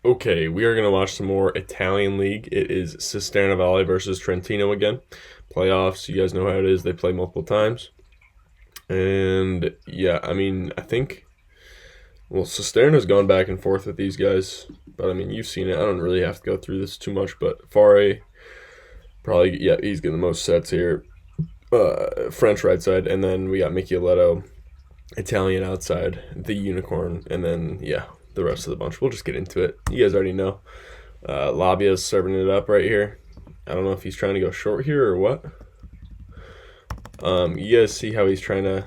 Okay, we are going to watch some more Italian League. It is Cisterna Valley versus Trentino again. Playoffs, you guys know how it is. They play multiple times. And yeah, I think, well, Cisterna's gone back and forth with these guys. But you've seen it. I don't really have to go through this too much. But Fare, probably, yeah, he's getting the most sets here. French right side. And then we got Michielletto, Italian outside, the unicorn. And then, yeah, the rest of the bunch. We'll just get into it. You guys already know. Labia's serving it up right here. I don't know if he's trying to go short here or what. You guys see how he's trying to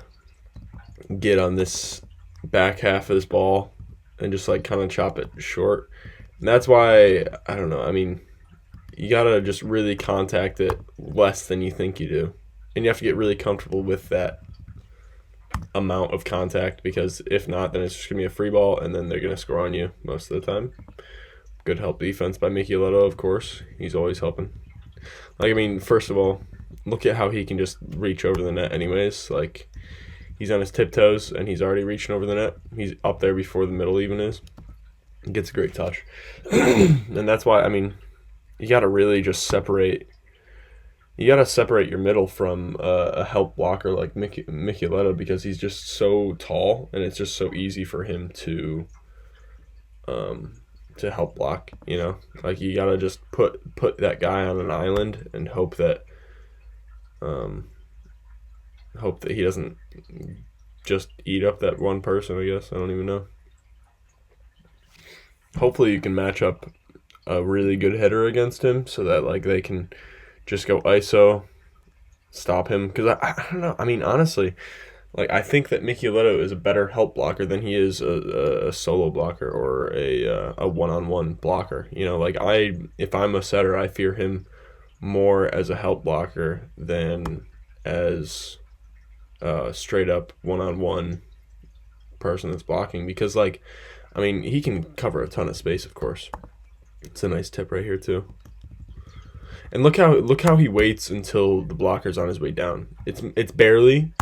get on this back half of this ball and just like kind of chop it short. And that's why, I don't know. You got to just really contact it less than you think you do. And you have to get really comfortable with that amount of contact, because if not, then it's just going to be a free ball and then they're going to score on you most of the time. Good help defense by Michielletto, of course. He's always helping. First of all, look at how he can just reach over the net anyways. Like, he's on his tiptoes and he's already reaching over the net. He's up there before the middle even is. He gets a great touch. And that's why, you got to really just separate. You got to separate your middle from a help blocker like Michielletto, because he's just so tall and it's just so easy for him to help block, Like, you got to just put that guy on an island and hope that he doesn't just eat up that one person, I guess. I don't even know. Hopefully you can match up a really good hitter against him so that, like, they can just go ISO, stop him. Because I don't know. Honestly, like, I think that Michielletto is a better help blocker than he is a solo blocker or a one-on-one blocker. If I'm a setter, I fear him more as a help blocker than as straight up one-on-one person that's blocking, because he can cover a ton of space, of course. It's a nice tip right here too. And look how he waits until the blocker's on his way down. It's barely,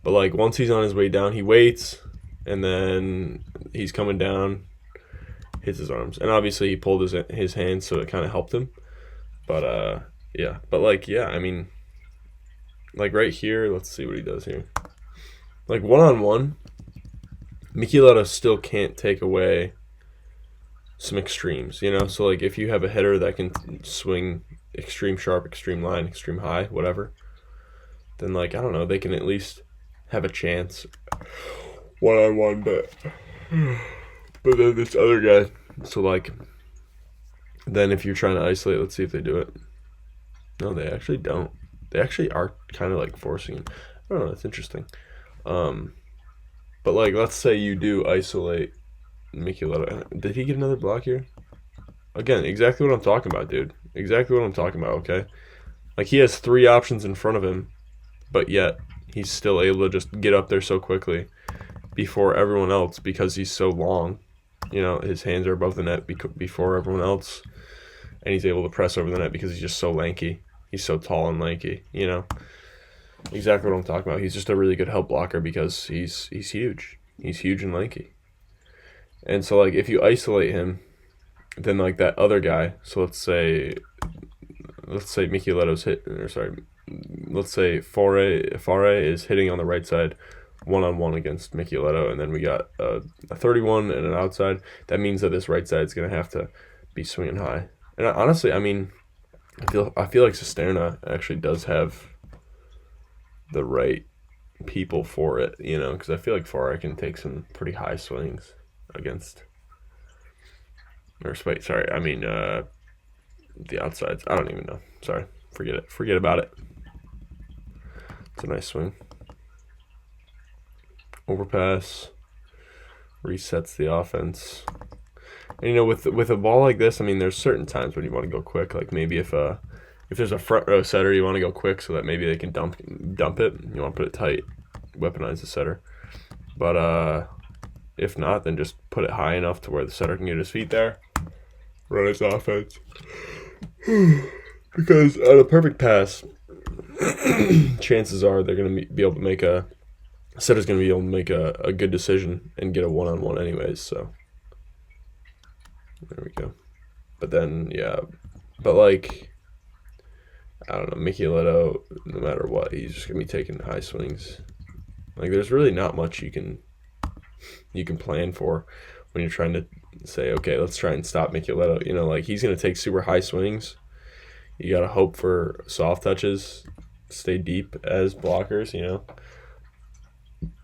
but like once he's on his way down, he waits, and then he's coming down, hits his arms, and obviously he pulled his hands, so it kind of helped him. But like right here, let's see what he does here. Like one-on-one, Michielletto still can't take away some extremes, So like if you have a hitter that can swing extreme sharp, extreme line, extreme high, whatever, then I don't know, they can at least have a chance one-on-one, but then this other guy, so then if you're trying to isolate, let's see if they do it. No, they actually don't. They actually are kind of like forcing him. I don't know, it's interesting. But let's say you do isolate Michielletto. Did he get another block here? Again, exactly what I'm talking about, dude. Exactly what I'm talking about, okay? Like, he has 3 options in front of him, but yet he's still able to just get up there so quickly before everyone else, because he's so long. His hands are above the net before everyone else, and he's able to press over the net because he's just so lanky. He's so tall and lanky, Exactly what I'm talking about. He's just a really good help blocker because he's huge. He's huge and lanky. And so, if you isolate him, then, that other guy, so let's say Micheletto's let's say Fare is hitting on the right side one-on-one against Michielletto, and then we got a 31 and an outside. That means that this right side is going to have to be swinging high. And honestly, I feel like Cisterna actually does have the right people for it, because I feel like Fare can take some pretty high swings against, the outsides. I don't even know. Sorry, forget about it. It's a nice swing. Overpass resets the offense. And with a ball like this, there's certain times when you want to go quick. Like maybe if there's a front row setter, you want to go quick so that maybe they can dump it. You want to put it tight, weaponize the setter. But if not, then just put it high enough to where the setter can get his feet there, run his offense. Because on a perfect pass, chances are they're going to be able to make setter's going to be able to make a good decision and get a one-on-one anyways. So There we go. But then, yeah. But, like, I don't know. Michielletto, no matter what, he's just going to be taking high swings. Like, there's really not much you can plan for when you're trying to say, okay, let's try and stop Michielletto. You know, like, he's going to take super high swings. You got to hope for soft touches, stay deep as blockers, you know.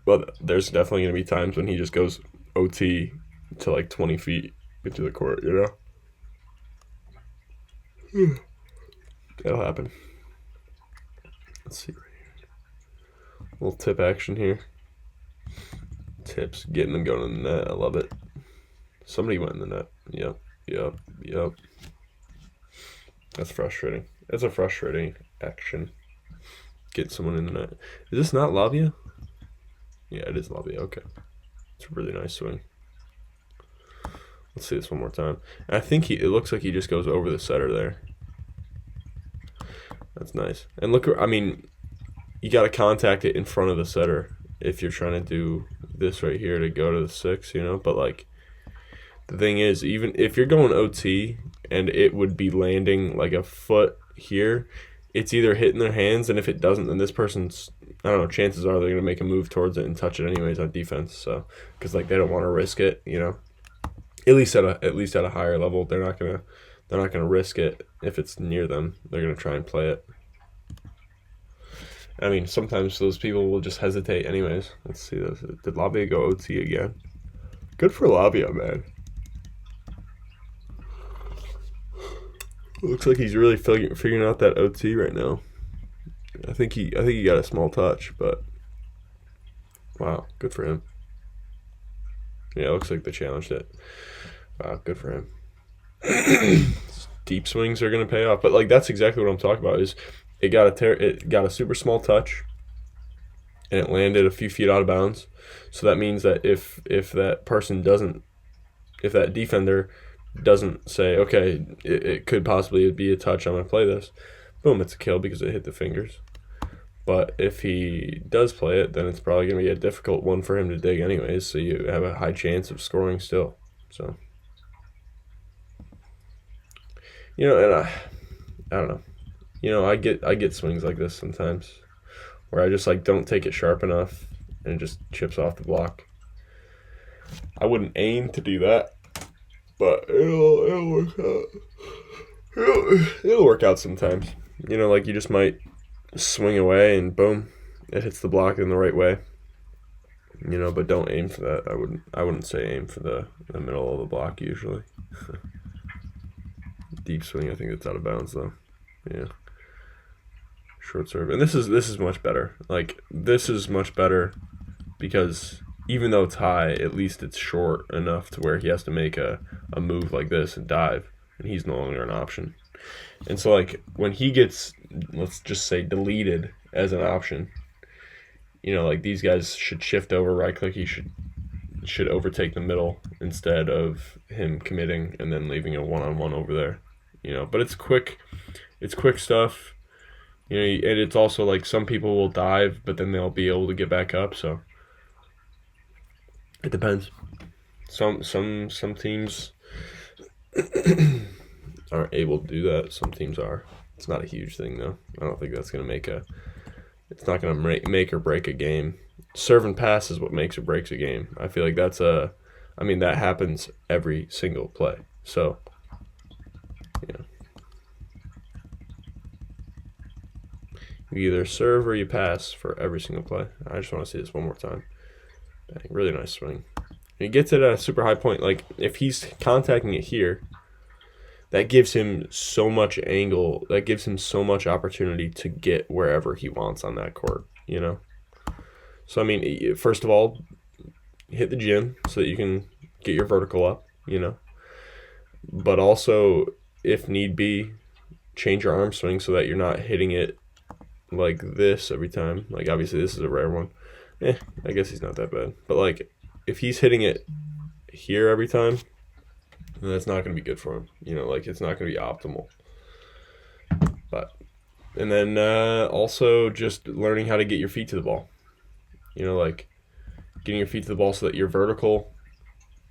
But there's definitely going to be times when he just goes OT to like 20 feet into the court, you know? That'll happen. Let's see right here. Little tip action here. Tips, getting them going in the net. I love it. Somebody went in the net. Yep. That's frustrating. That's a frustrating action. Get someone in the net. Is this not Labia? Yeah, it is Labia. Okay. It's a really nice swing. Let's see this one more time. And I think it looks like he just goes over the setter there. That's nice. And look, I mean, you got to contact it in front of the setter if you're trying to do this right here to go to the 6, you know? But, like, the thing is, even if you're going OT and it would be landing like a foot here, it's either hitting their hands, and if it doesn't, then this person's, I don't know, chances are they're going to make a move towards it and touch it anyways on defense. So, because, like, they don't want to risk it, you know? At least at a higher level, they're not gonna risk it if it's near them. They're gonna try and play it. I mean, sometimes those people will just hesitate anyways. Let's see this. Did Labia go OT again? Good for Labia, man. Looks like he's really figuring out that OT right now. I think he got a small touch, but wow, good for him. Yeah, it looks like they challenged it. Wow, good for him. Deep swings are gonna pay off, but like that's exactly what I'm talking about. Is it got a super small touch, and it landed a few feet out of bounds. So that means that if that person doesn't, if that defender doesn't say, okay, it could possibly be a touch, I'm gonna play this. Boom, it's a kill because it hit the fingers. But if he does play it, then it's probably going to be a difficult one for him to dig anyways, so you have a high chance of scoring still. So, you know, and I don't know. You know, I get swings like this sometimes where I just like don't take it sharp enough and it just chips off the block. I wouldn't aim to do that, but it'll work out. It'll work out sometimes. You know, like you just might swing away and boom, it hits the block in the right way. You know, but don't aim for that. I wouldn't say aim for the middle of the block usually. Deep swing, I think it's out of bounds though. Yeah. Short serve. And this is much better. Like this is much better because even though it's high, at least it's short enough to where he has to make a move like this and dive, and he's no longer an option. And so, like, when he gets, let's just say, deleted as an option, you know, like, these guys should shift over, right-click, he should overtake the middle instead of him committing and then leaving a one-on-one over there, you know. But it's quick stuff, you know, and it's also, like, some people will dive, but then they'll be able to get back up, so it depends. Some teams aren't able to do that. Some teams are. It's not a huge thing though. I don't think that's gonna it's not gonna make or break a game. Serve and pass is what makes or breaks a game. I feel like that happens every single play. So, yeah, you either serve or you pass for every single play. I just want to see this one more time. Dang, really nice swing. He gets it at a super high point. Like if he's contacting it here, that gives him so much angle. That gives him so much opportunity to get wherever he wants on that court, you know? So, I mean, first of all, hit the gym so that you can get your vertical up, you know? But also, if need be, change your arm swing so that you're not hitting it like this every time. Like, obviously, this is a rare one. I guess he's not that bad. But, like, if he's hitting it here every time, then that's not going to be good for him. You know, like, it's not going to be optimal. But, and then also just learning how to get your feet to the ball. You know, like, getting your feet to the ball so that you're vertical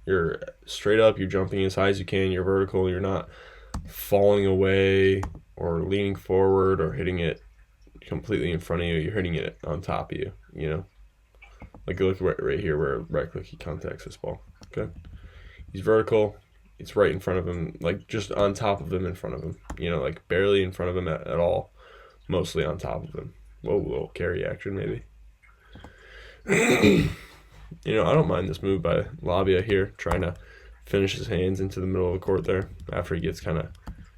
You're straight up, you're jumping as high as you can, you're vertical, you're not falling away or leaning forward or hitting it completely in front of you. You're hitting it on top of you, you know? Like, look right here where right click, he contacts this ball. Okay? He's vertical. It's right in front of him, like just on top of him in front of him. You know, like barely in front of him at all. Mostly on top of him. Whoa, little carry action maybe. You know, I don't mind this move by Labia here, trying to finish his hands into the middle of the court there after he gets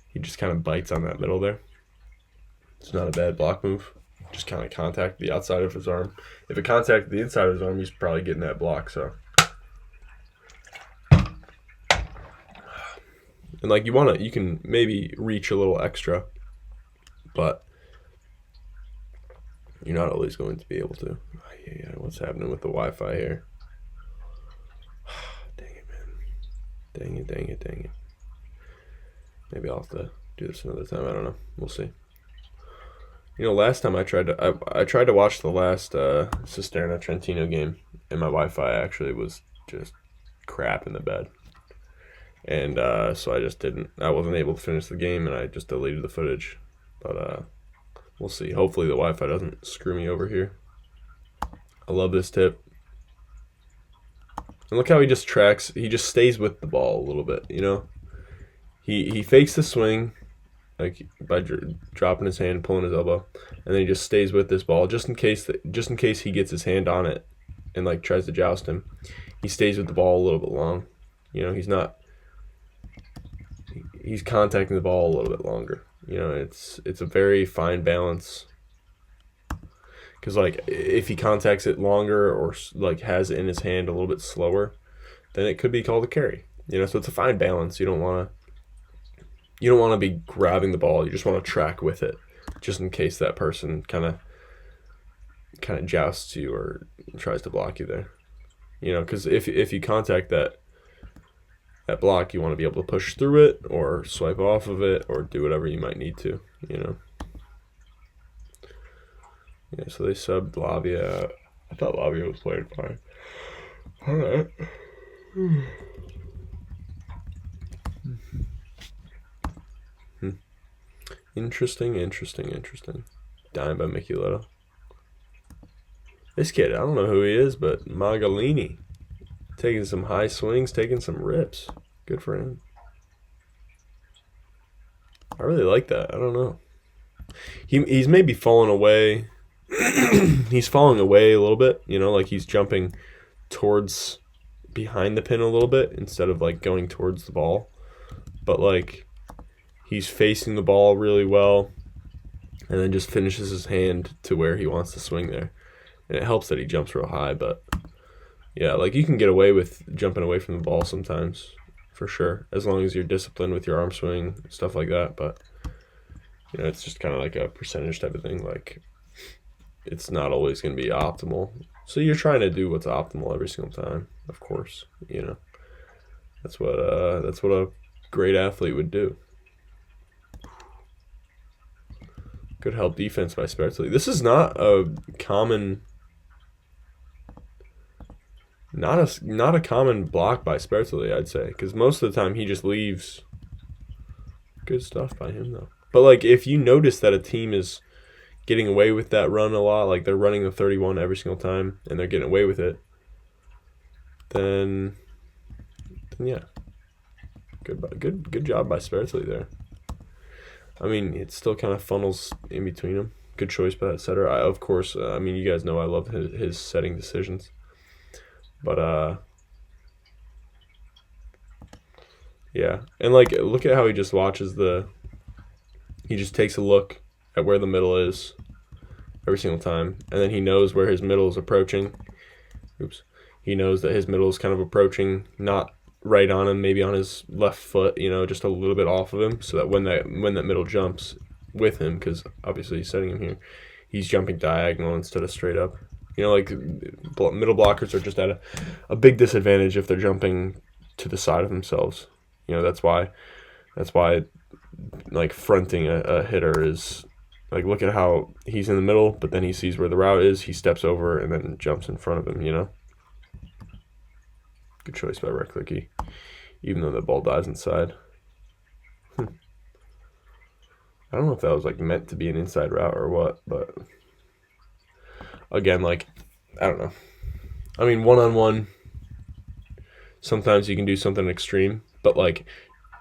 he just kind of bites on that middle there. It's not a bad block move. Just kind of contact the outside of his arm. If it contacted the inside of his arm, he's probably getting that block, so. And like you can maybe reach a little extra, but you're not always going to be able to. Yeah, what's happening with the Wi-Fi here? Dang it, man. Dang it. Maybe I'll have to do this another time. I don't know. We'll see. You know, last time I tried to watch the last Cisterna Trentino game, and my Wi-Fi actually was just crap in the bed. And so I wasn't able to finish the game, and I just deleted the footage. But we'll see. Hopefully the Wi-Fi doesn't screw me over here. I love this tip. And look how he just tracks. He just stays with the ball a little bit, you know? He fakes the swing, like by dropping his hand, pulling his elbow, and then he just stays with this ball just in case he gets his hand on it and like tries to joust him. He stays with the ball a little bit long. You know, he's contacting the ball a little bit longer. You know, it's a very fine balance. Because like if he contacts it longer or like has it in his hand a little bit slower, then it could be called a carry. You know, so it's a fine balance. You don't want to be grabbing the ball. You just want to track with it, just in case that person kind of jousts you or tries to block you there. You know, because if you contact that block, you want to be able to push through it or swipe off of it or do whatever you might need to. You know. Yeah, so they subbed Lavia. I thought Lavia was playing fine. All right. Interesting. Dime by Michielletto. This kid, I don't know who he is, but Magalini. Taking some high swings, taking some rips. Good for him. I really like that. I don't know. He's maybe fallen away. He's falling away a little bit, you know, like he's jumping towards behind the pin a little bit instead of like going towards the ball. But like he's facing the ball really well and then just finishes his hand to where he wants to swing there. And it helps that he jumps real high, but yeah, like you can get away with jumping away from the ball sometimes, for sure, as long as you're disciplined with your arm swing, stuff like that. But you know, it's just kind of like a percentage type of thing. Like it's not always going to be optimal. So you're trying to do what's optimal every single time, of course. You know, that's what a great athlete would do. Good help defense by Spertoli. This is not a common, not a common block by Spertoli, I'd say, because most of the time he just leaves. Good stuff by him though. But like if you notice that a team is getting away with that run a lot, like they're running the 31 every single time and they're getting away with it, then yeah, good job by Spertoli there. I mean, it still kind of funnels in between them. Good choice by that setter. Of course, I mean, you guys know I love his setting decisions, but yeah, and like look at how he just watches he just takes a look at where the middle is every single time, and then he knows where his middle is approaching. He knows that his middle is kind of approaching, not right on him, maybe on his left foot, you know, just a little bit off of him, so that when that middle jumps with him, because obviously he's setting him here, he's jumping diagonal instead of straight up. You know, like middle blockers are just at a big disadvantage if they're jumping to the side of themselves. You know, that's why like fronting a hitter is like, look at how he's in the middle, but then he sees where the route is, he steps over and then jumps in front of him, you know. Good choice by right clicky, even though the ball dies inside. I don't know if that was like meant to be an inside route or what, but again, like, I don't know. I mean, one-on-one, sometimes you can do something extreme, but like,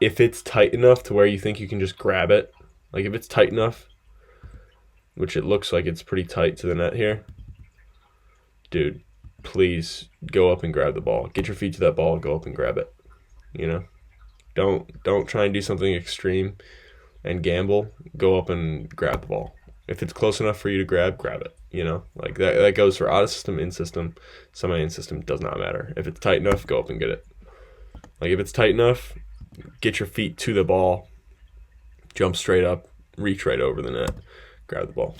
if it's tight enough to where you think you can just grab it, like if it's tight enough, which it looks like it's pretty tight to the net here, dude, please go up and grab the ball. Get your feet to that ball and go up and grab it. You know, don't try and do something extreme and gamble. Go up and grab the ball. If it's close enough for you to grab it. You know, like that goes for out of system, in system, semi in system, does not matter. If it's tight enough, go up and get it. Like if it's tight enough, get your feet to the ball, jump straight up, reach right over the net, grab the ball.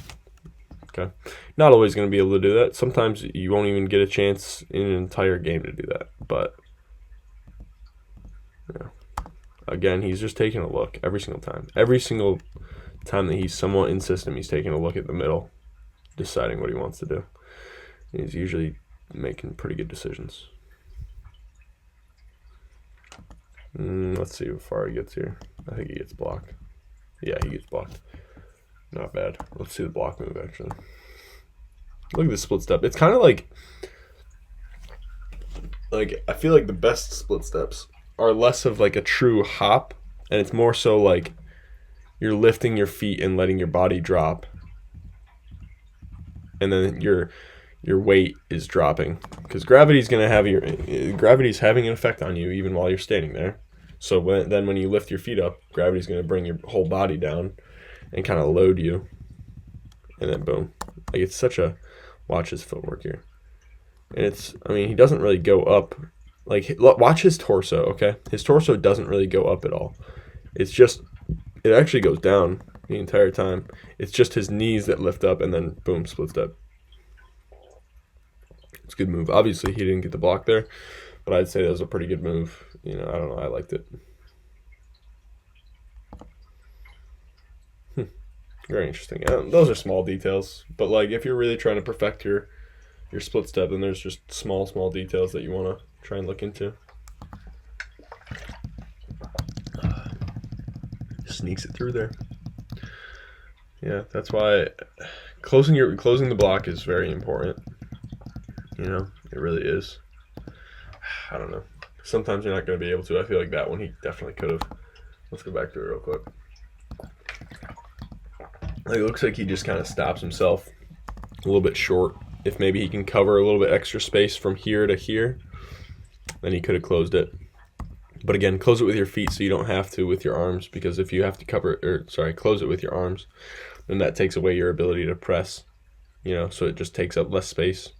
Okay. Not always going to be able to do that. Sometimes you won't even get a chance in an entire game to do that. But yeah. Again, he's just taking a look every single time. Every single time that he's somewhat in system, he's taking a look at the middle, deciding what he wants to do. And he's usually making pretty good decisions. Let's see how far he gets here. I think he gets blocked. Yeah, he gets blocked. Not bad. Let's see the block move, actually. Look at this split step. It's kind of like I feel like the best split steps are less of like a true hop, and it's more so like you're lifting your feet and letting your body drop, and then your weight is dropping because gravity's having an effect on you even while you're standing there. So when you lift your feet up, gravity's going to bring your whole body down and kind of load you, and then boom. Like it's such a watch his footwork here, and he doesn't really go up. Like watch his torso, okay? His torso doesn't really go up at all. It actually goes down the entire time. It's just his knees that lift up, and then boom, split step. It's a good move. Obviously, he didn't get the block there, but I'd say that was a pretty good move. You know, I don't know. I liked it. Very interesting. Those are small details, but like if you're really trying to perfect your split step, then there's just small details that you want to try and look into. Sneaks it through there. Yeah, that's why closing the block is very important. You know, it really is. I don't know. Sometimes you're not going to be able to. I feel like that one he definitely could have. Let's go back to it real quick. Like, it looks like he just kind of stops himself a little bit short. If maybe he can cover a little bit extra space from here to here, then he could have closed it. But again, close it with your feet so you don't have to with your arms, because if you have to close it with your arms, then that takes away your ability to press, you know, so it just takes up less space.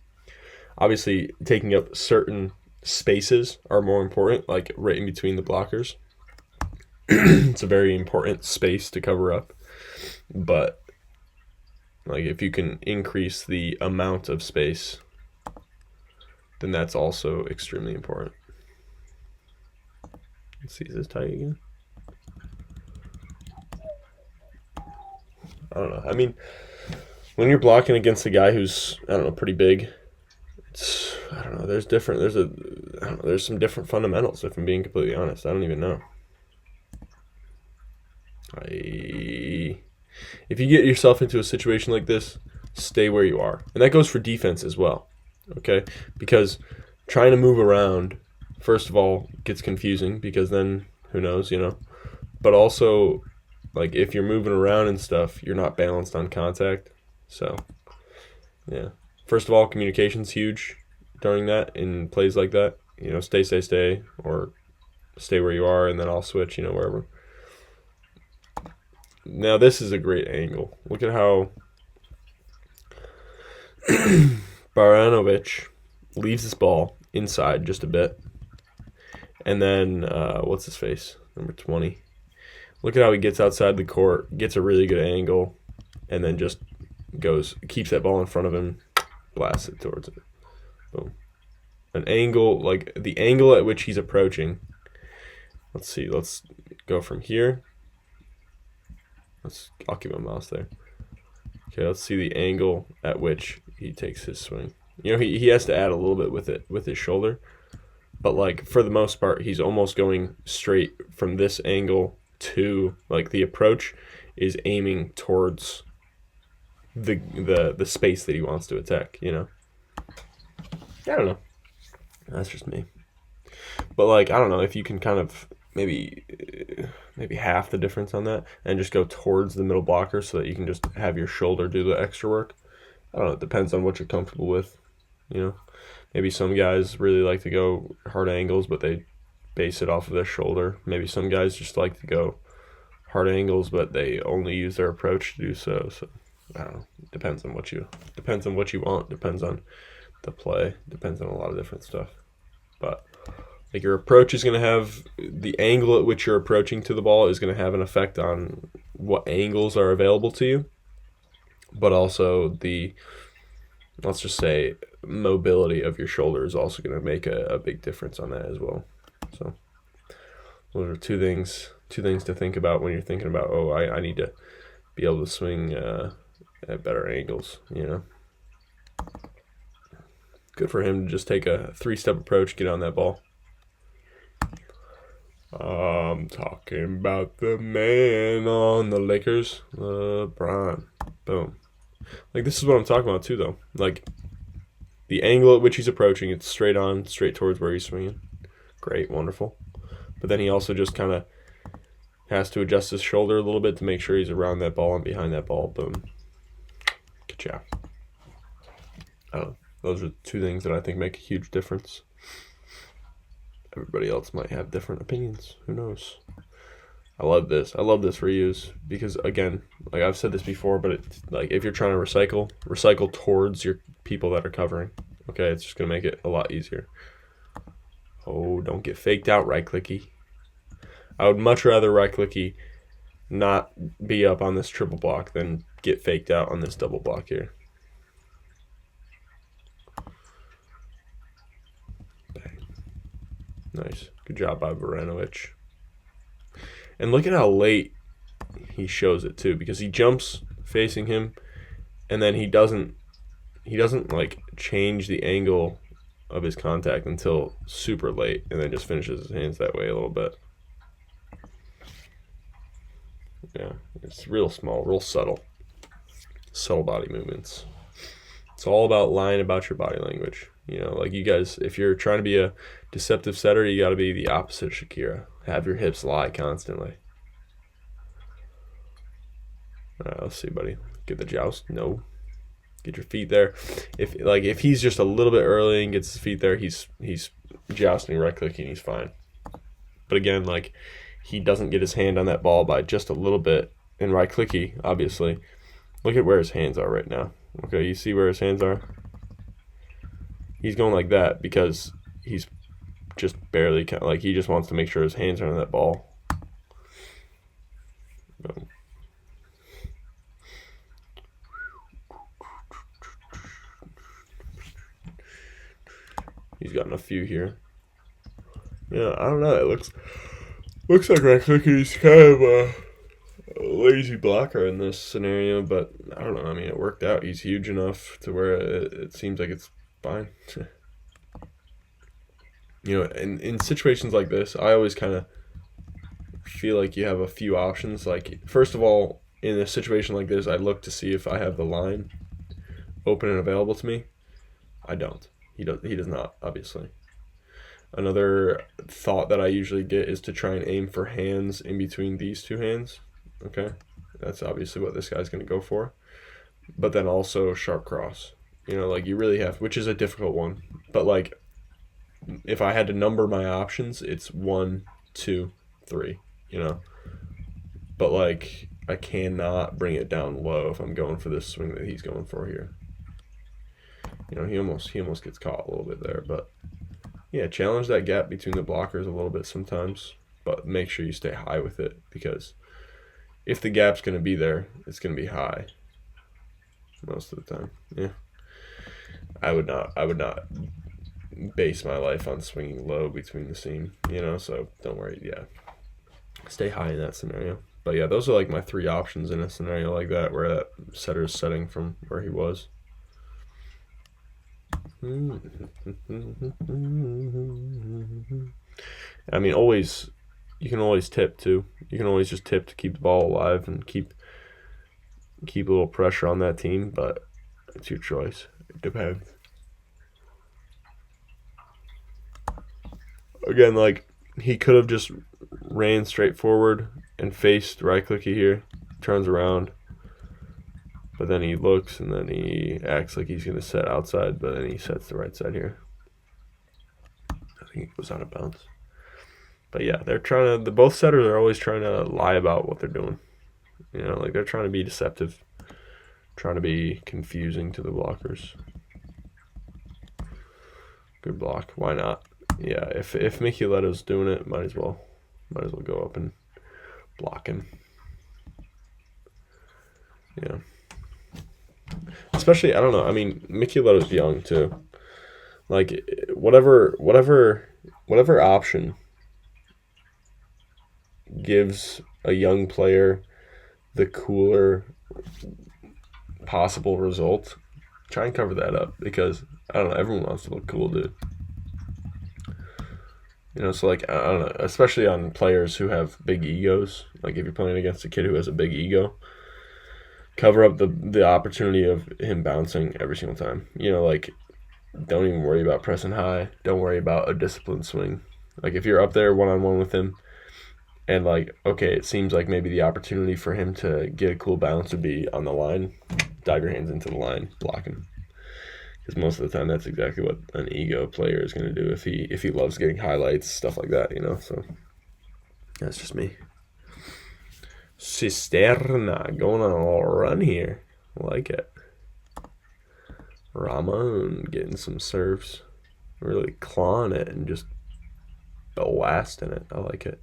Obviously, taking up certain spaces are more important, like right in between the blockers. It's a very important space to cover up. But like if you can increase the amount of space, then that's also extremely important. Let's see, is this tight again? I don't know. I mean, when you're blocking against a guy who's, I don't know, pretty big, I don't know, there's some different fundamentals, if I'm being completely honest. I don't even know. If you get yourself into a situation like this, stay where you are. And that goes for defense as well, okay? Because trying to move around, first of all, gets confusing because then who knows, you know? But also, like, if you're moving around and stuff, you're not balanced on contact. So, yeah. First of all, communication's huge during that, in plays like that. You know, stay, or stay where you are, and then I'll switch, you know, wherever. Now, this is a great angle. Look at how Baranovic leaves this ball inside just a bit. And then, what's his face? Number 20. Look at how he gets outside the court, gets a really good angle, and then just keeps that ball in front of him, blasts it towards it. Boom. An angle, like the angle at which he's approaching. Let's see, let's go from here. I'll keep my mouse there. Okay, let's see the angle at which he takes his swing. You know, he has to add a little bit with his shoulder. but like for the most part, he's almost going straight from this angle to like the approach is aiming towards the space that he wants to attack. You know, I don't know. That's just me. But like I don't know if you can kind of maybe half the difference on that and just go towards the middle blocker so that you can just have your shoulder do the extra work. I don't know. It depends on what you're comfortable with. You know, maybe some guys really like to go hard angles, but they base it off of their shoulder. Maybe some guys just like to go hard angles, but they only use their approach to do so. So I don't know. It depends on what you want. Depends on the play. Depends on a lot of different stuff. But like your approach is going to have the angle at which you're approaching to the ball is going to have an effect on what angles are available to you, but also the, let's just say, mobility of your shoulder is also going to make a big difference on that as well. So those are two things to think about when you're thinking about, oh, I need to be able to swing at better angles, you know. Good for him to just take a 3-step approach, get on that ball. I'm talking about the man on the Lakers, LeBron. Boom. Like, this is what I'm talking about, too, though. Like, the angle at which he's approaching, it's straight on, straight towards where he's swinging. Great, wonderful. But then he also just kind of has to adjust his shoulder a little bit to make sure he's around that ball and behind that ball. Boom. Good job. Those are two things that I think make a huge difference. Everybody else might have different opinions. Who knows? I love this. I love this reuse because, again, like I've said this before, but it's like if you're trying to recycle towards your people that are covering. Okay, it's just going to make it a lot easier. Oh, don't get faked out, right-clicky. I would much rather right-clicky not be up on this triple block than get faked out on this double block here. Bang. Nice. Good job by Varanovic. And look at how late he shows it too, because he jumps facing him, and then he doesn't like change the angle of his contact until super late, and then just finishes his hands that way a little bit. Yeah, it's real small, real subtle body movements. It's all about lying about your body language. You know, like you guys, if you're trying to be a deceptive setter, you got to be the opposite of Shakira. Have your hips lie constantly. All right, let's see, buddy. Get the joust. No. Get your feet there. If he's just a little bit early and gets his feet there, he's jousting right clicking, he's fine. But again, like he doesn't get his hand on that ball by just a little bit. And right clicky, obviously. Look at where his hands are right now. Okay, you see where his hands are? He's going like that because he's just barely like he just wants to make sure his hands are on that ball. Boom. He's gotten a few here. Yeah, I don't know. It looks like Raklicky's kind of a lazy blocker in this scenario, but I don't know. I mean, it worked out. He's huge enough to where it seems like it's fine. You know, in situations like this, I always kind of feel like you have a few options. Like, first of all, in a situation like this, I look to see if I have the line open and available to me. I don't. He does not, obviously. Another thought that I usually get is to try and aim for hands in between these two hands. Okay? That's obviously what this guy's going to go for. But then also sharp cross. You know, like you really have, which is a difficult one. But like, if I had to number my options, it's 1, 2, 3, you know? But like, I cannot bring it down low if I'm going for this swing that he's going for here. You know, he almost gets caught a little bit there, but yeah, challenge that gap between the blockers a little bit sometimes, but make sure you stay high with it, because if the gap's going to be there, it's going to be high most of the time. Yeah, I would not base my life on swinging low between the seam, you know, so don't worry. Yeah, stay high in that scenario. But yeah, those are like my 3 options in a scenario like that where that setter is setting from where he was. I mean, always, you can always tip too. You can always just tip to keep the ball alive and keep a little pressure on that team, but it's your choice. It depends. Again, like, he could have just ran straight forward and faced right clicky here, turns around, but then he looks and then he acts like he's going to set outside, but then he sets the right side here. I think it goes out of bounds. But yeah, they're trying to, both setters are always trying to lie about what they're doing. You know, like, they're trying to be deceptive, trying to be confusing to the blockers. Good block. Why not? Yeah, if Michielletto's doing it, might as well go up and block him. Yeah. Especially, I don't know. I mean, Micheletto's young too. Like, whatever option gives a young player the cooler possible result, try and cover that up, because I don't know, everyone wants to look cool, dude. You know, so, like, I don't know, especially on players who have big egos. Like, if you're playing against a kid who has a big ego, cover up the opportunity of him bouncing every single time. You know, like, don't even worry about pressing high. Don't worry about a disciplined swing. Like, if you're up there one-on-one with him, and, like, okay, it seems like maybe the opportunity for him to get a cool bounce would be on the line, dive your hands into the line, block him. Because most of the time, that's exactly what an ego player is going to do if he loves getting highlights, stuff like that, you know? So, that's just me. Cisterna going on a little run here. I like it. Ramon getting some serves. Really clawing it and just blasting it. I like it.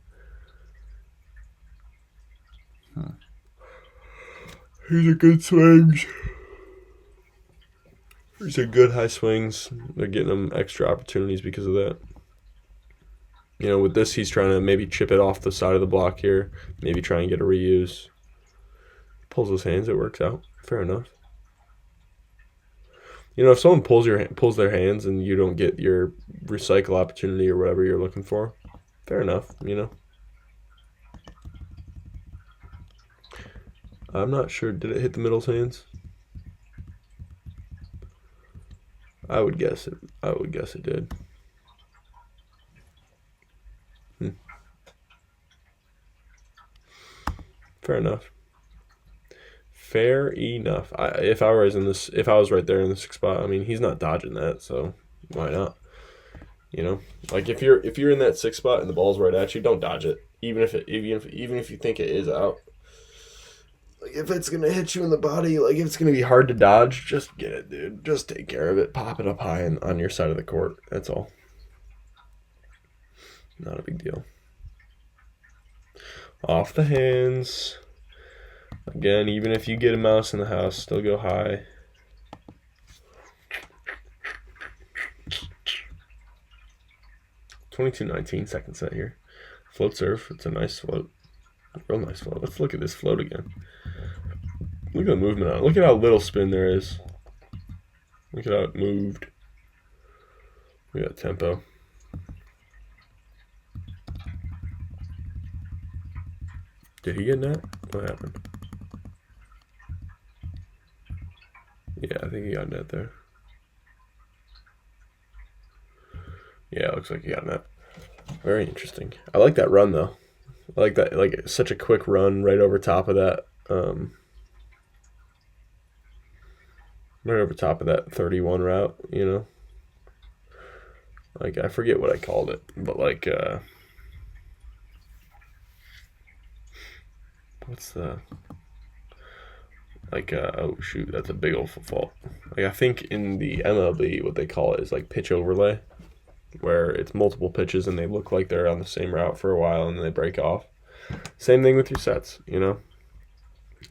These are good swings. These are good high swings. They're getting them extra opportunities because of that. You know, with this, he's trying to maybe chip it off the side of the block here. Maybe try and get a reuse. Pulls his hands, it works out. Fair enough. You know, if someone pulls their hands and you don't get your recycle opportunity or whatever you're looking for, fair enough, you know. I'm not sure. Did it hit the middle's hands? I would guess it did. Fair enough. Fair enough. If I was right there in the 6th spot, I mean, he's not dodging that, so why not? You know, like, if you're in that 6th spot and the ball's right at you, don't dodge it. Even if you think it is out. Like, if it's gonna hit you in the body, like, if it's gonna be hard to dodge, just get it, dude. Just take care of it. Pop it up high on your side of the court. That's all. Not a big deal. Off the hands. Again, even if you get a mouse in the house, still go high. $22.19, second set here. Float serve. It's a nice float. Real nice float. Let's look at this float again. Look at the movement on it. Look at how little spin there is. Look at how it moved. Look at that tempo. Did he get net? What happened? Yeah, I think he got net there. Yeah, it looks like he got net. Very interesting. I like that run, though. I like that, like, such a quick run right over top of that. Right over top of that 31 route, you know? Like, I forget what I called it, but, like, what's the, like, oh shoot, that's a big old fault. Like, I think in the MLB, what they call it is, like, pitch overlay, where it's multiple pitches and they look like they're on the same route for a while and then they break off. Same thing with your sets, you know?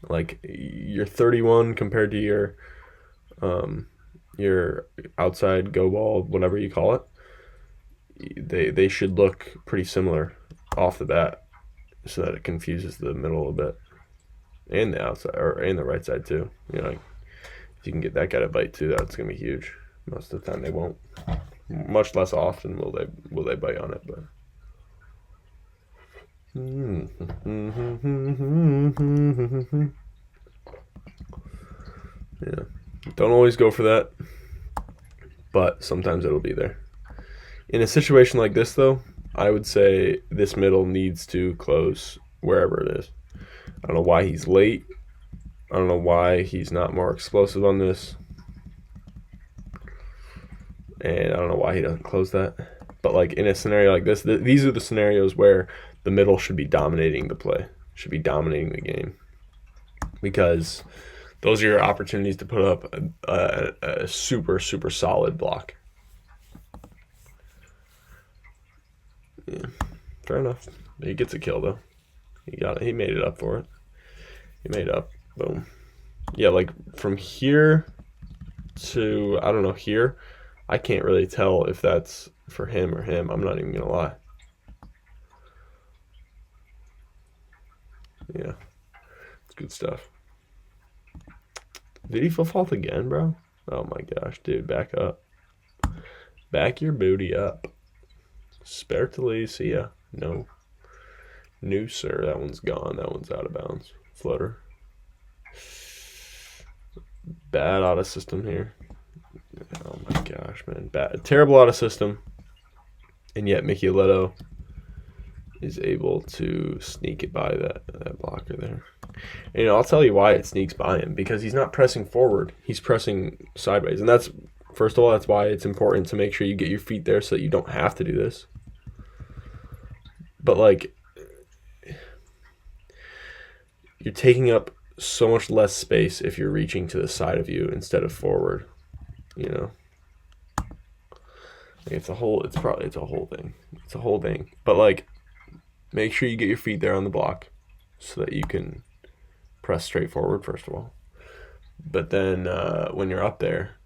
Like, your 31 compared to your outside go ball, whatever you call it, they should look pretty similar off the bat, so that it confuses the middle a bit, and the outside and the right side too. You know, if you can get that guy to bite too, that's gonna be huge. Most of the time they won't. Much less often will they bite on it, but. Yeah. Don't always go for that, but sometimes it'll be there. In a situation like this, though, I would say this middle needs to close wherever it is. I don't know why he's late. I don't know why he's not more explosive on this. And I don't know why he doesn't close that. But like in a scenario like this, these are the scenarios where the middle should be dominating the play, should be dominating the game. Because those are your opportunities to put up a super, super solid block. Yeah, fair enough. He gets a kill, though. He got it. He made it up for it. He made it up. Boom. Yeah, like from here to, I don't know, here, I can't really tell if that's for him or him. I'm not even going to lie. Yeah. It's good stuff. Did he full fault again, bro? Oh my gosh, dude, back up. Back your booty up. Spertly, see ya. No. No, sir. That one's gone. That one's out of bounds. Flutter. Bad out of system here. Oh my gosh, man. Bad. Terrible out of system. And yet Michielletto is able to sneak it by that blocker there. And I'll tell you why it sneaks by him. Because he's not pressing forward. He's pressing sideways. And that's, first of all, that's why it's important to make sure you get your feet there so that you don't have to do this. But, like, you're taking up so much less space if you're reaching to the side of you instead of forward, you know? Like it's a whole thing. It's a whole thing. But, like, make sure you get your feet there on the block so that you can press straight forward, first of all. But then when you're up there,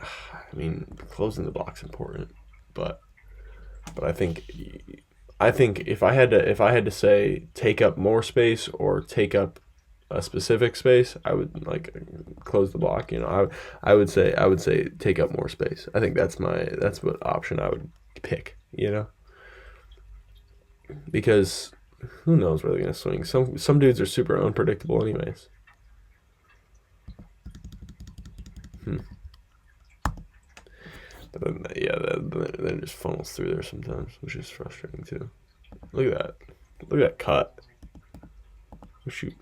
I mean, closing the block's important, but I think if I had to say take up more space or take up a specific space, I would like close the block. You know, I would say take up more space. I think that's what option I would pick. You know, because who knows where they're gonna swing. Some dudes are super unpredictable, anyways. But then, yeah, then it just funnels through there sometimes, which is frustrating too. Look at that. Look at that cut. Oh, shoot.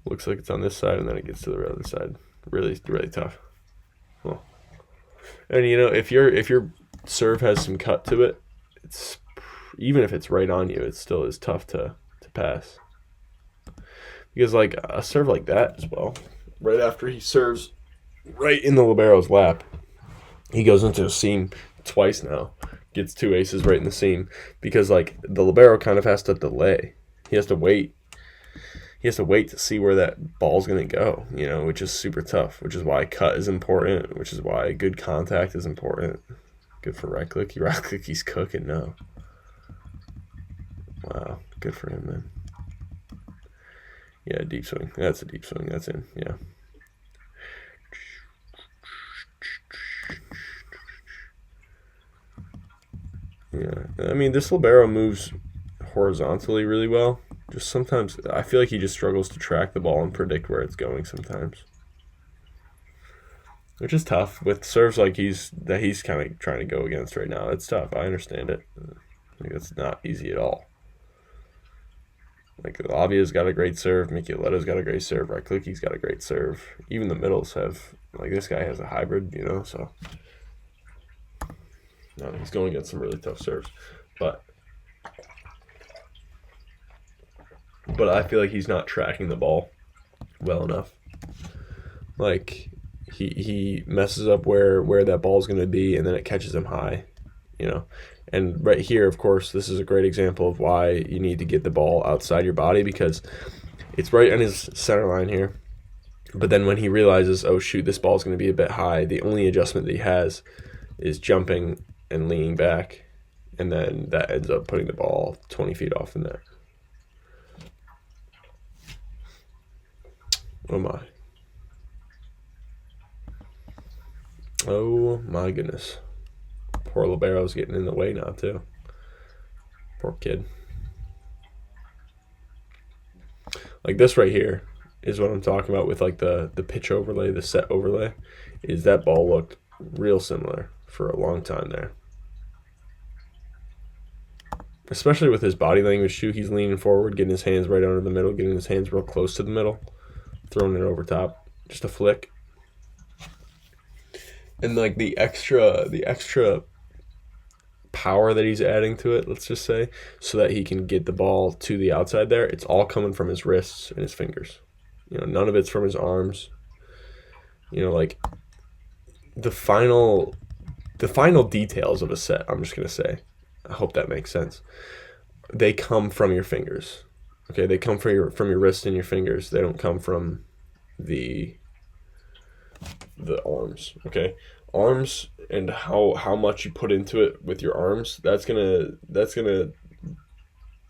Looks like it's on this side, and then it gets to the other side. Really, really tough. Well, and you know, if your serve has some cut to it, it's even if it's right on you, it still is tough to pass. Because like a serve like that as well, right after he serves right in the libero's lap, he goes into a seam twice now, gets two aces right in the seam, because like the libero kind of has to delay. He has to wait to see where that ball's going to go, you know, which is super tough, which is why cut is important, which is why good contact is important. Good for right click. Right click, he's cooking now. Wow, good for him, man. Yeah, deep swing. That's a deep swing. That's in, yeah. Yeah, I mean, this libero moves horizontally really well. Just sometimes, I feel like he just struggles to track the ball and predict where it's going sometimes. Which is tough with serves like he's kind of trying to go against right now. It's tough. I understand it. Like, it's not easy at all. Like, Lavia's got a great serve. Michielletto's got a great serve. Right Clicky's got a great serve. Even the middles have, like, this guy has a hybrid, you know, so. No, he's going against some really tough serves. But I feel like he's not tracking the ball well enough. Like, he messes up where that ball's going to be, and then it catches him high, you know. And right here, of course, this is a great example of why you need to get the ball outside your body, because it's right on his center line here. But then when he realizes, oh, shoot, this ball's going to be a bit high, the only adjustment that he has is jumping and leaning back, and then that ends up putting the ball 20 feet off the net. Oh, my. Oh my goodness. Poor Libero's getting in the way now too. Poor kid. Like this right here is what I'm talking about with like the pitch overlay, the set overlay, is that ball looked real similar for a long time there. Especially with his body language too. He's leaning forward, getting his hands right under the middle, getting his hands real close to the middle, throwing it over top. Just a flick. And like the extra power that he's adding to it, let's just say, so that he can get the ball to the outside there, it's all coming from his wrists and his fingers. None of it's from his arms. Like the final details of a set, I'm just gonna say, I hope that makes sense. They come from your fingers. Okay, they come from your wrist and your fingers. They don't come from the arms. Okay, arms and how much you put into it with your arms, that's gonna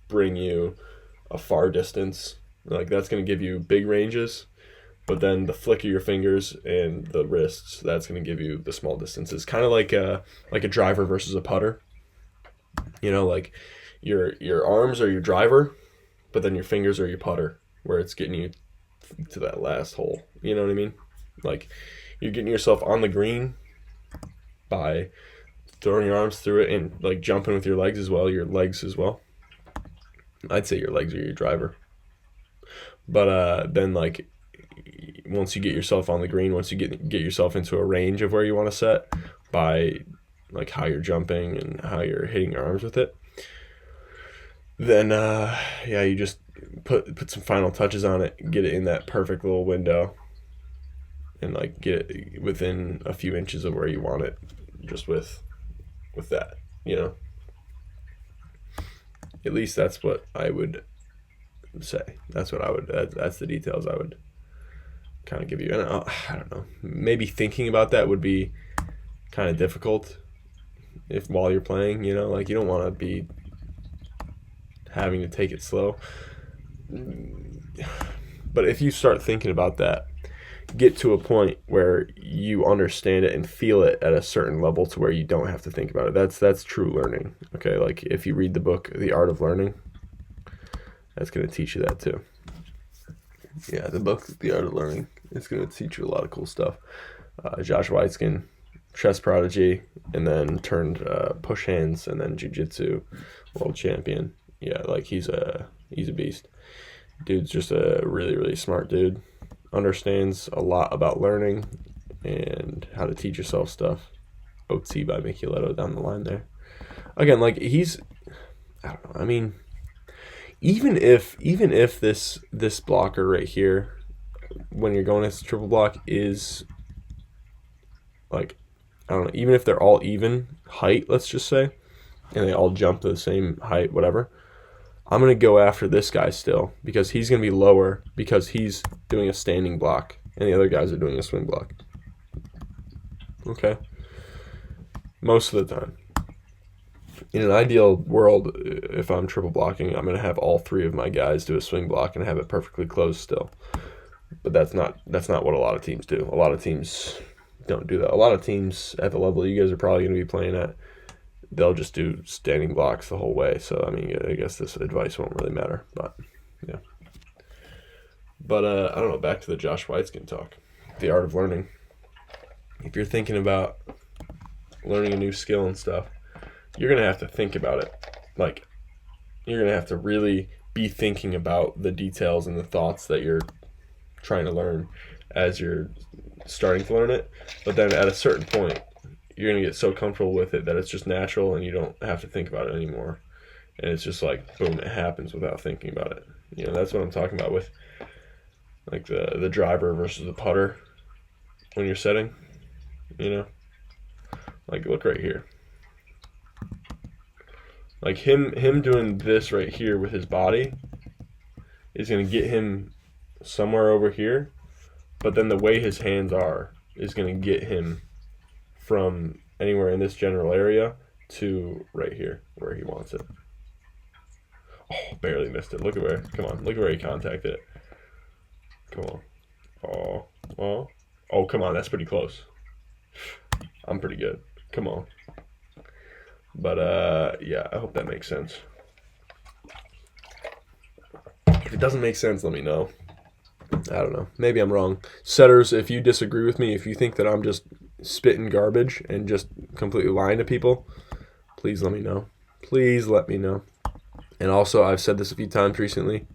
bring you a far distance. Like that's gonna give you big ranges. But then the flick of your fingers and the wrists, that's gonna give you the small distances. Kind of like a driver versus a putter. Like your arms are your driver, but then your fingers are your putter, where it's getting you to that last hole. You know what I mean? Like you're getting yourself on the green by throwing your arms through it and like jumping with your legs as well. I'd say your legs are your driver. But then like once you get yourself on the green, once you get yourself into a range of where you want to set by like how you're jumping and how you're hitting your arms with it, then you just put some final touches on it, get it in that perfect little window, and like get it within a few inches of where you want it, just with that. At least that's what I would say. That's the details I would kind of give you. And I don't know, maybe thinking about that would be kind of difficult if while you're playing, like you don't want to be having to take it slow. But if you start thinking about that, get to a point where you understand it and feel it at a certain level to where you don't have to think about it. That's true learning. Okay, like if you read the book The Art of Learning, that's going to teach you that too. Yeah, the book The Art of Learning, it's going to teach you a lot of cool stuff. Josh Waitzkin, chess prodigy, and then turned push hands, and then jiu-jitsu world champion. Yeah, like he's a beast. Dude's just a really, really smart dude. Understands a lot about learning and how to teach yourself stuff. OT by Michielletto down the line there. Again, like I don't know. I mean, even if this blocker right here, when you're going as triple block, is like, I don't know, even if they're all even height, let's just say, and they all jump to the same height, whatever, I'm going to go after this guy still because he's going to be lower because he's doing a standing block and the other guys are doing a swing block. Okay? Most of the time. In an ideal world, if I'm triple blocking, I'm going to have all three of my guys do a swing block and have it perfectly closed still. But that's not what a lot of teams do. A lot of teams don't do that. A lot of teams at the level you guys are probably going to be playing at, they'll just do standing blocks the whole way. So, I mean, I guess this advice won't really matter. But, yeah. But, I don't know, back to the Josh Waitzkin talk. The Art of Learning. If you're thinking about learning a new skill and stuff, you're going to have to think about it. Like, you're going to have to really be thinking about the details and the thoughts that you're trying to learn as you're starting to learn it. But then at a certain point, you're going to get so comfortable with it that it's just natural and you don't have to think about it anymore. And it's just like, boom, it happens without thinking about it. That's what I'm talking about with like the driver versus the putter when you're setting, Like, look right here. Like him doing this right here with his body is going to get him somewhere over here. But then the way his hands are is going to get him from anywhere in this general area to right here where he wants it. Oh, barely missed it. Look at where he contacted it. Come on. Oh, come on, that's pretty close. I'm pretty good. Come on. But, yeah, I hope that makes sense. If it doesn't make sense, let me know. I don't know. Maybe I'm wrong. Setters, if you disagree with me, if you think that I'm just spitting garbage and just completely lying to people, please let me know. Please let me know. And also, I've said this a few times recently.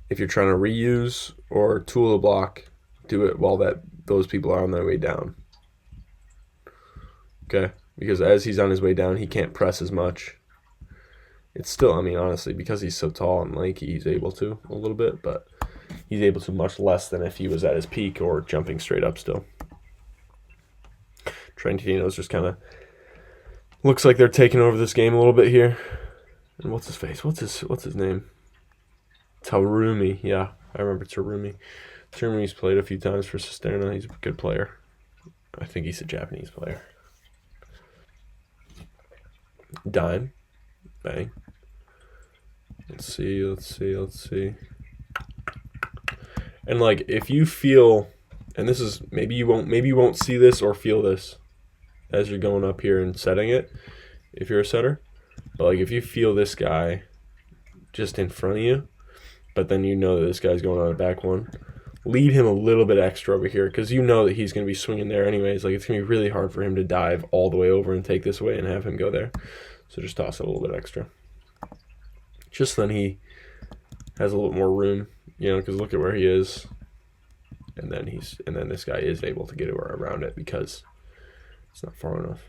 If you're trying to reuse or tool a block, do it while those people are on their way down. Okay? Because as he's on his way down, he can't press as much. It's still, I mean, honestly, because he's so tall and lanky, he's able to a little bit, but he's able to much less than if he was at his peak or jumping straight up still. Trentino's just kind of looks like they're taking over this game a little bit here. And what's his face? What's his name? Tarumi. Yeah, I remember Tarumi. Tarumi's played a few times for Cisterna. He's a good player. I think he's a Japanese player. Dime. Bang. Let's see. And like, if you feel, and this is maybe you won't see this or feel this as you're going up here and setting it, if you're a setter. But like, if you feel this guy just in front of you, but then you know that this guy's going on a back one, lead him a little bit extra over here, because you know that he's going to be swinging there anyways. Like, it's going to be really hard for him to dive all the way over and take this way and have him go there. So just toss it a little bit extra. Just then he has a little more room, because look at where he is. And then this guy is able to get around it because it's not far enough.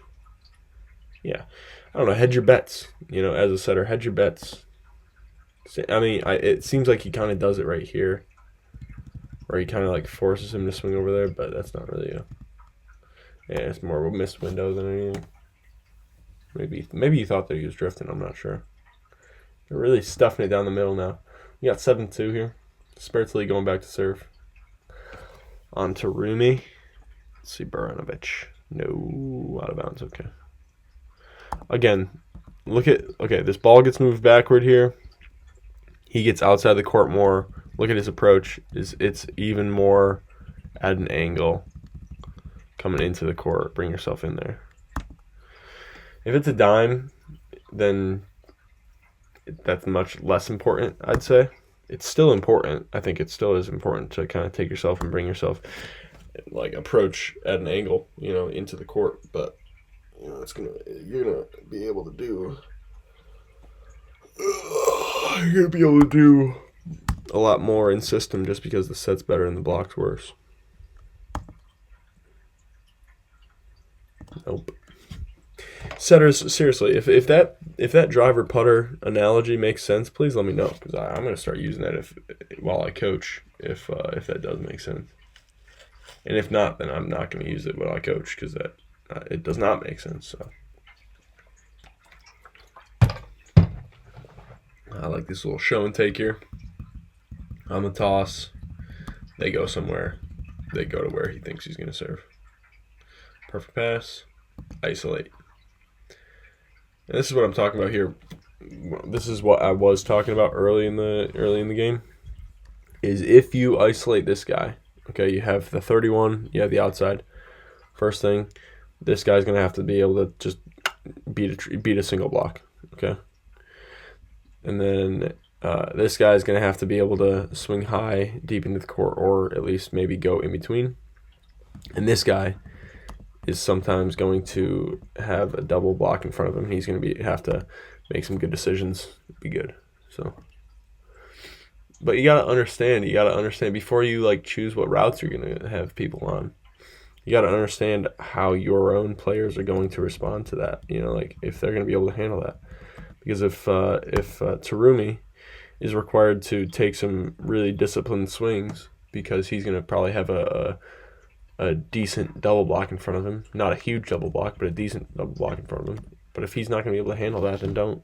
Yeah. I don't know, hedge your bets. As a setter, hedge your bets. I mean, it seems like he kind of does it right here, where he kind of like forces him to swing over there, but that's not really it's more of a missed window than anything. Maybe he thought that he was drifting, I'm not sure. They're really stuffing it down the middle now. We got 7-2 here. Spertley going back to serve. On to Rumi. Let's see, Baranovic. No, out of bounds, okay. Again, this ball gets moved backward here. He gets outside the court more. Look at his approach. It's even more at an angle coming into the court. Bring yourself in there. If it's a dime, then that's much less important, I'd say. It's still important. I think it still is important to kind of take yourself and bring yourself, like, approach at an angle, into the court. But, you're going to be able to do... You're going to be able to do a lot more in system just because the set's better and the block's worse. Nope. Setters, seriously, if that driver putter analogy makes sense, please let me know, because I'm going to start using that while I coach if that does make sense. And if not, then I'm not going to use it while I coach, because that it does not make sense. So I like this little show and take here. On the toss, they go somewhere. They go to where he thinks he's going to serve. Perfect pass. Isolate. And this is what I'm talking about here. This is what I was talking about early in the game. Is if you isolate this guy, okay, you have the 31, you have the outside. First thing, this guy's gonna have to be able to just beat a single block, okay. And then this guy's gonna have to be able to swing high deep into the court, or at least maybe go in between. And this guy is sometimes going to have a double block in front of him. He's going to have to make some good decisions, be good. So, but you got to understand before you like choose what routes you're going to have people on. You got to understand how your own players are going to respond to that. Like if they're going to be able to handle that. Because if Tarumi is required to take some really disciplined swings, because he's going to probably have a decent double block in front of him. Not a huge double block, but a decent double block in front of him. But if he's not going to be able to handle that, then don't.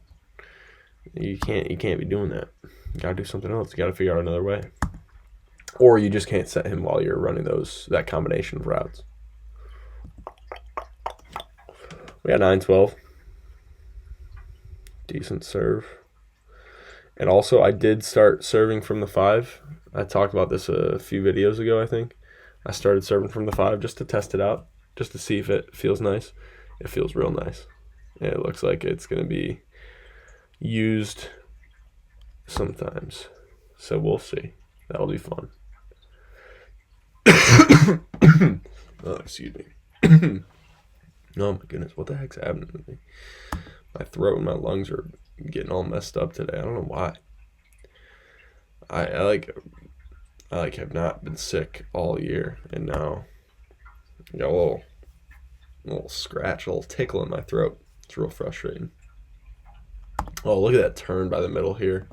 You can't be doing that. You got to do something else. You got to figure out another way. Or you just can't set him while you're running that combination of routes. We got 9-12. Decent serve. And also, I did start serving from the 5. I talked about this a few videos ago, I think. I started serving from the 5 just to test it out, just to see if it feels nice. It feels real nice. And it looks like it's going to be used sometimes. So we'll see. That'll be fun. Oh, excuse me. Oh my goodness, what the heck's happening to me? My throat and my lungs are getting all messed up today. I don't know why. I have not been sick all year, and now I got a little scratch, a little tickle in my throat. It's real frustrating. Oh, look at that turn by the middle here.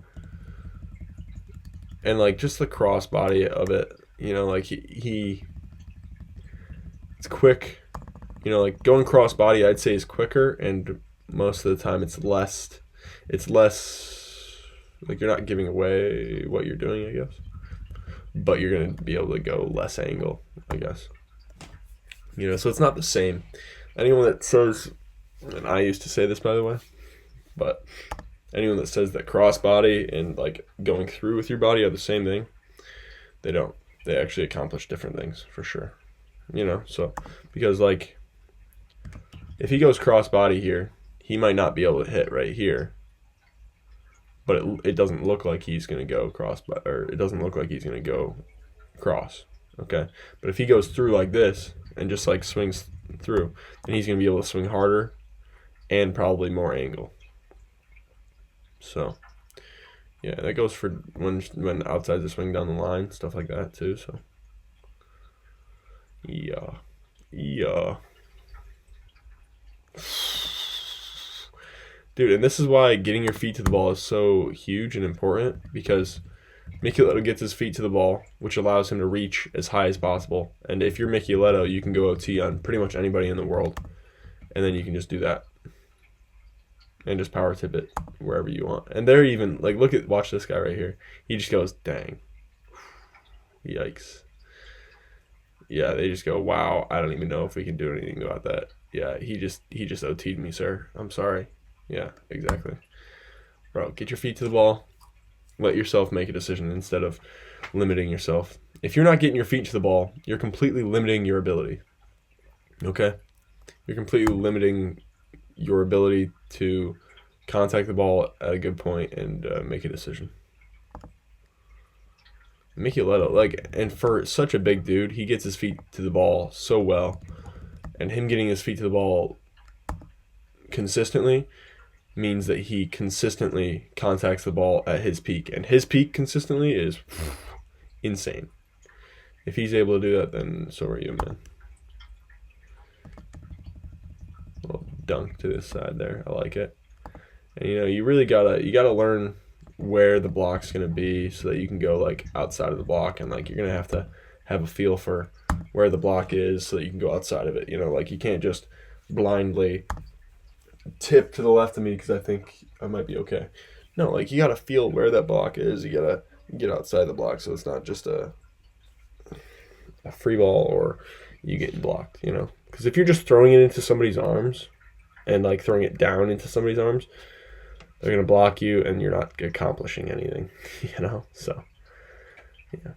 And like just the crossbody of it, like he it's quick. Like going crossbody I'd say is quicker, and most of the time it's less like you're not giving away what you're doing, I guess. But you're gonna be able to go less angle, I guess. So it's not the same. Anyone that says, and I used to say this by the way, but anyone that says that crossbody and like going through with your body are the same thing, they don't. They actually accomplish different things for sure. So because like if he goes crossbody here, he might not be able to hit right here. But it doesn't look like he's going to go or it doesn't look like he's going to go cross. Okay? But if he goes through like this and just like swings through, then he's going to be able to swing harder and probably more angle. So, yeah, that goes for when outside the swing down the line, stuff like that too. So, yeah. Dude, and this is why getting your feet to the ball is so huge and important, because Michielletto gets his feet to the ball, which allows him to reach as high as possible. And if you're Michielletto, you can go OT on pretty much anybody in the world, and then you can just do that and just power tip it wherever you want. And they're even like, watch this guy right here. He just goes, dang, yikes. Yeah, they just go, wow. I don't even know if we can do anything about that. Yeah, he just OT'd me, sir. I'm sorry. Yeah, exactly. Bro, get your feet to the ball. Let yourself make a decision instead of limiting yourself. If you're not getting your feet to the ball, you're completely limiting your ability. Okay? You're completely limiting your ability to contact the ball at a good point and make a decision. Michielletto, and for such a big dude, he gets his feet to the ball so well. And him getting his feet to the ball consistently means that he consistently contacts the ball at his peak. And his peak consistently is insane. If he's able to do that, then so are you, man. A little dunk to this side there. I like it. And you really gotta learn where the block's gonna be so that you can go like outside of the block, and like you're gonna have to have a feel for where the block is so that you can go outside of it. Like you can't just blindly tip to the left of me because I think I might be okay. No, like you gotta feel where that block is. You gotta get outside the block so it's not just a free ball or you get blocked. Because if you're just throwing it into somebody's arms and like throwing it down into somebody's arms, they're gonna block you and you're not accomplishing anything. So yeah.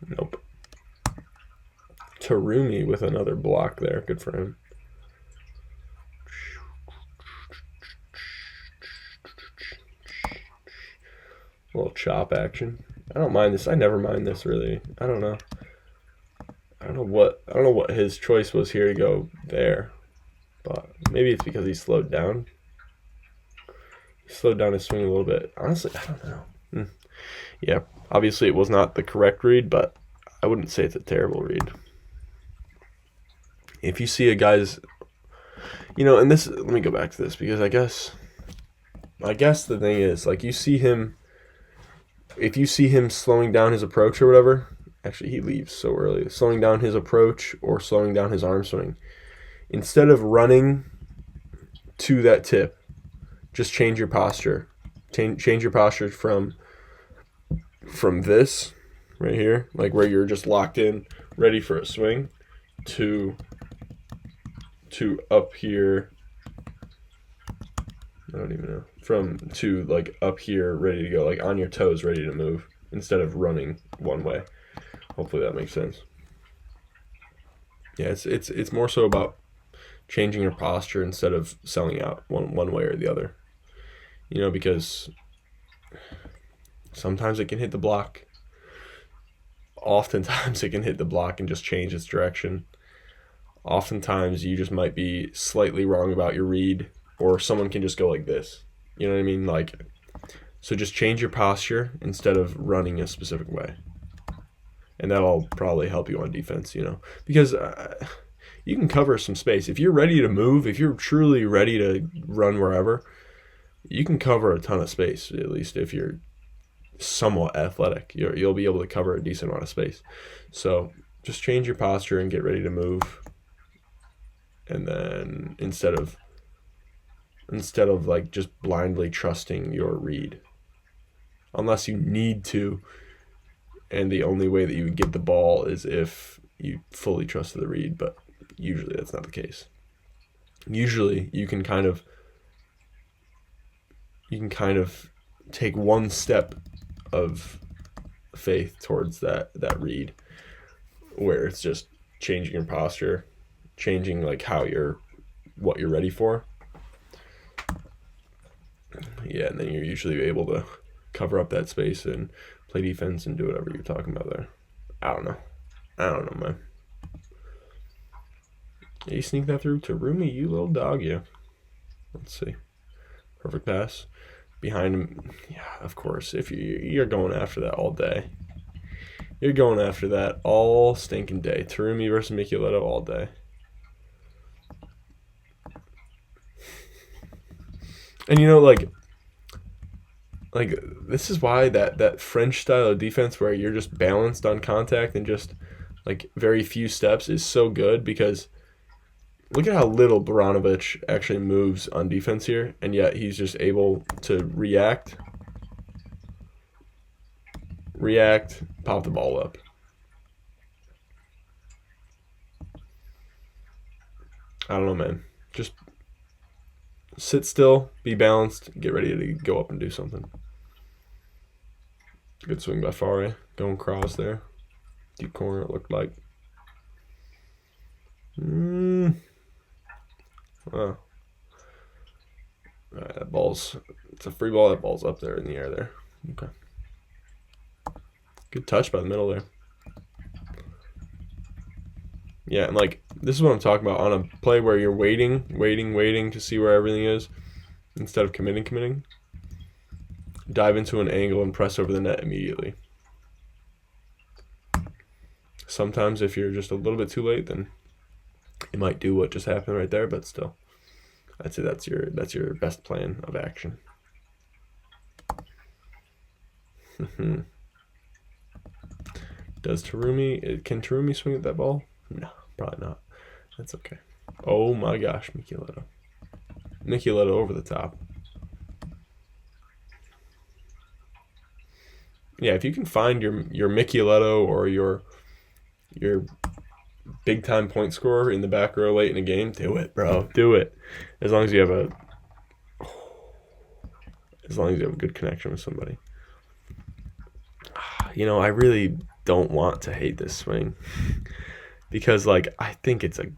Nope. Tarumi with another block there. Good for him. A little chop action. I don't mind this. I never mind this really. I don't know. I don't know what his choice was here to go there. But maybe it's because he slowed down. He slowed down his swing a little bit. Honestly, I don't know. Yeah, obviously it was not the correct read, but I wouldn't say it's a terrible read. If you see a guy's, and this, let me go back to this because I guess the thing is, like, if you see him slowing down his approach or whatever, actually he leaves so early, slowing down his approach or slowing down his arm swing, instead of running to that tip, just change your posture. Change your posture from this right here, like where you're just locked in, ready for a swing, to up here. I don't even know. To like up here, ready to go, like on your toes, ready to move, instead of running one way. Hopefully that makes sense. Yeah, it's more so about changing your posture instead of selling out one way or the other. Because sometimes it can hit the block. Oftentimes it can hit the block and just change its direction. Oftentimes you just might be slightly wrong about your read, or someone can just go like this. You know what I mean? So just change your posture instead of running a specific way. And that'll probably help you on defense, because you can cover some space. If you're ready to move, if you're truly ready to run wherever, you can cover a ton of space, at least if you're somewhat athletic. You'll be able to cover a decent amount of space. So just change your posture and get ready to move. And then instead of like just blindly trusting your read, unless you need to, and the only way that you would get the ball is if you fully trusted the read, but usually that's not the case. Usually you can kind of take one step of faith towards that read, where it's just changing your posture, changing like what you're ready for. Yeah, and then you're usually able to cover up that space and play defense and do whatever you're talking about there. I don't know, man. You sneak that through to Rumi, you little dog, you. Let's see. Perfect pass. Behind him. Yeah, of course. If you're going after that all day. You're going after that all stinking day. Tarumi versus Michielletto all day. And like this is why that French style of defense where you're just balanced on contact and just like very few steps is so good, because look at how little Baranovic actually moves on defense here, and yet he's just able to react, pop the ball up. I don't know, man. Just sit still, be balanced, get ready to go up and do something. Good swing by Fari, going cross there. Deep corner, it looked like. Oh. Alright, it's a free ball. That ball's up there in the air there. Okay. Good touch by the middle there. Yeah, and like this is what I'm talking about on a play where you're waiting to see where everything is instead of committing. Dive into an angle and press over the net immediately. Sometimes if you're just a little bit too late, then it might do what just happened right there, but still, I'd say that's your best plan of action. Can Tarumi swing at that ball? No, probably not. That's okay. Oh my gosh, Michielletto over the top. Yeah, if you can find your Michielletto or your big time point scorer in the back row late in a game, do it, bro. Do it. As long as you have a good connection with somebody. I really don't want to hate this swing because I think it's a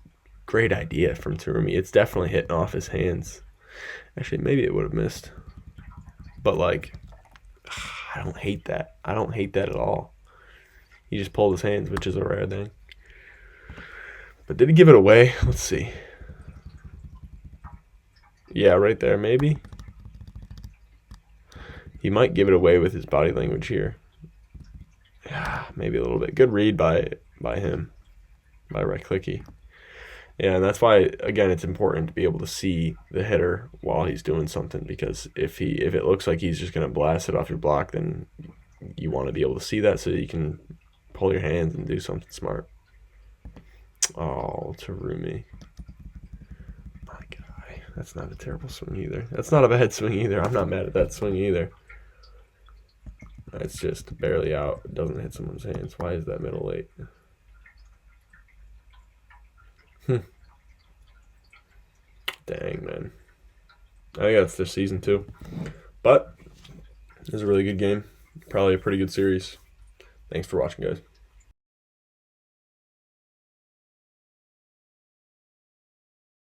great idea from Tarumi. It's definitely hitting off his hands. Actually, maybe it would have missed. But I don't hate that. I don't hate that at all. He just pulled his hands, which is a rare thing. But did he give it away? Let's see. Yeah, right there, maybe. He might give it away with his body language here. Yeah, maybe a little bit. Good read by him, by Reklicki. Yeah, and that's why, again, it's important to be able to see the hitter while he's doing something, because if it looks like he's just going to blast it off your block, then you want to be able to see that so that you can pull your hands and do something smart. Oh, Tarumi. My guy. That's not a terrible swing either. That's not a bad swing either. I'm not mad at that swing either. It's just barely out. It doesn't hit someone's hands. Why is that middle late? Dang, man. I think that's their season too. But it was a really good game. Probably a pretty good series. Thanks for watching, guys.